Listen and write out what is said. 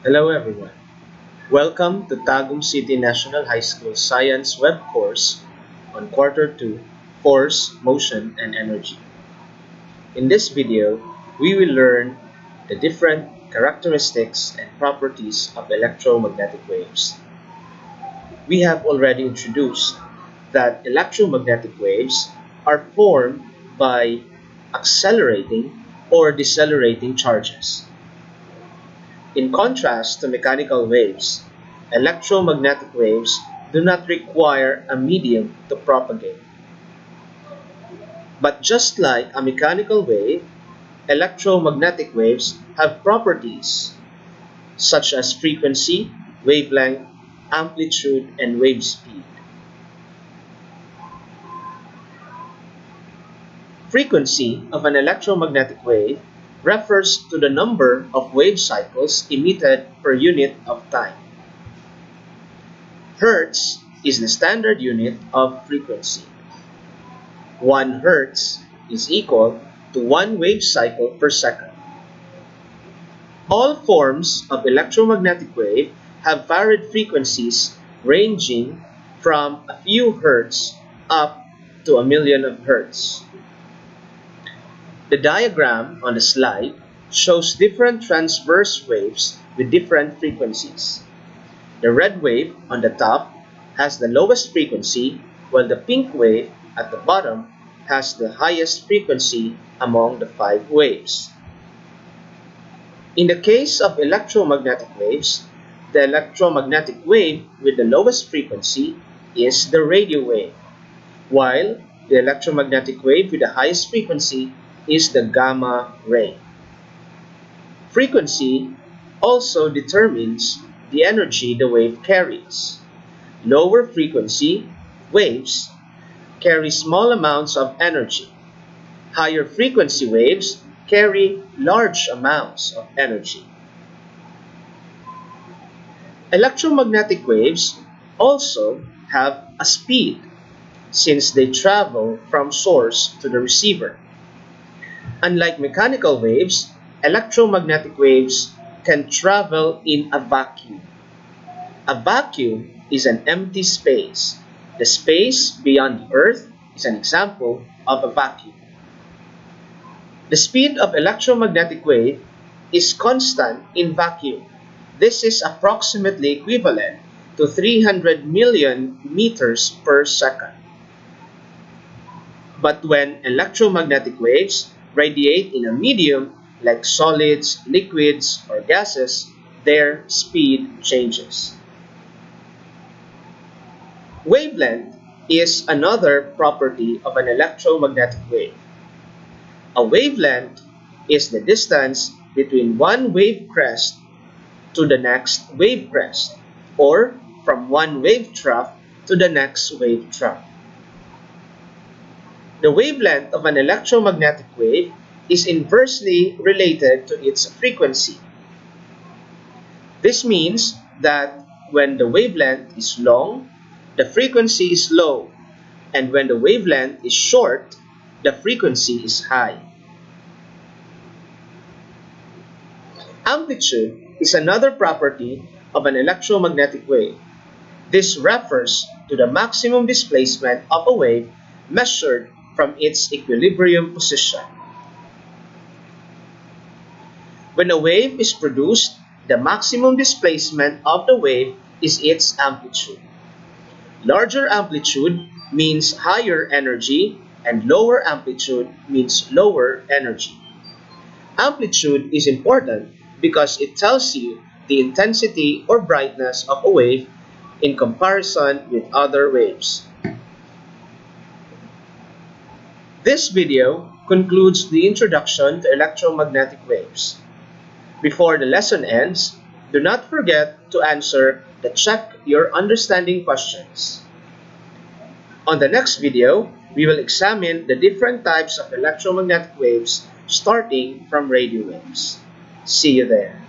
Hello everyone. Welcome to Tagum City National High School Science web course on Quarter 2, Force, Motion, and Energy. In this video, we will learn the different characteristics and properties of electromagnetic waves. We have already introduced that electromagnetic waves are formed by accelerating or decelerating charges. In contrast to mechanical waves, electromagnetic waves do not require a medium to propagate. But just like a mechanical wave, electromagnetic waves have properties such as frequency, wavelength, amplitude, and wave speed. Frequency of an electromagnetic wave refers to the number of wave cycles emitted per unit of time. Hertz is the standard unit of frequency. 1 Hertz is equal to 1 wave cycle per second. All forms of electromagnetic wave have varied frequencies ranging from a few hertz up to a million of hertz. The diagram on the slide shows different transverse waves with different frequencies. The red wave on the top has the lowest frequency, while the pink wave at the bottom has the highest frequency among the 5 waves. In the case of electromagnetic waves, the electromagnetic wave with the lowest frequency is the radio wave, while the electromagnetic wave with the highest frequency is the gamma ray. Frequency also determines the energy the wave carries. Lower frequency waves carry small amounts of energy. Higher frequency waves carry large amounts of energy. Electromagnetic waves also have a speed since they travel from source to the receiver. Unlike mechanical waves, electromagnetic waves can travel in a vacuum. A vacuum is an empty space. The space beyond the Earth is an example of a vacuum. The speed of electromagnetic wave is constant in vacuum. This is approximately equivalent to 300 million meters per second. But when electromagnetic waves radiate in a medium like solids, liquids, or gases, their speed changes. Wavelength is another property of an electromagnetic wave. A wavelength is the distance between one wave crest to the next wave crest, or from one wave trough to the next wave trough. The wavelength of an electromagnetic wave is inversely related to its frequency. This means that when the wavelength is long, the frequency is low, and when the wavelength is short, the frequency is high. Amplitude is another property of an electromagnetic wave. This refers to the maximum displacement of a wave measured from its equilibrium position. When a wave is produced, the maximum displacement of the wave is its amplitude. Larger amplitude means higher energy, and lower amplitude means lower energy. Amplitude is important because it tells you the intensity or brightness of a wave in comparison with other waves. This video concludes the introduction to electromagnetic waves. Before the lesson ends, do not forget to answer the Check Your Understanding questions. On the next video, we will examine the different types of electromagnetic waves starting from radio waves. See you there.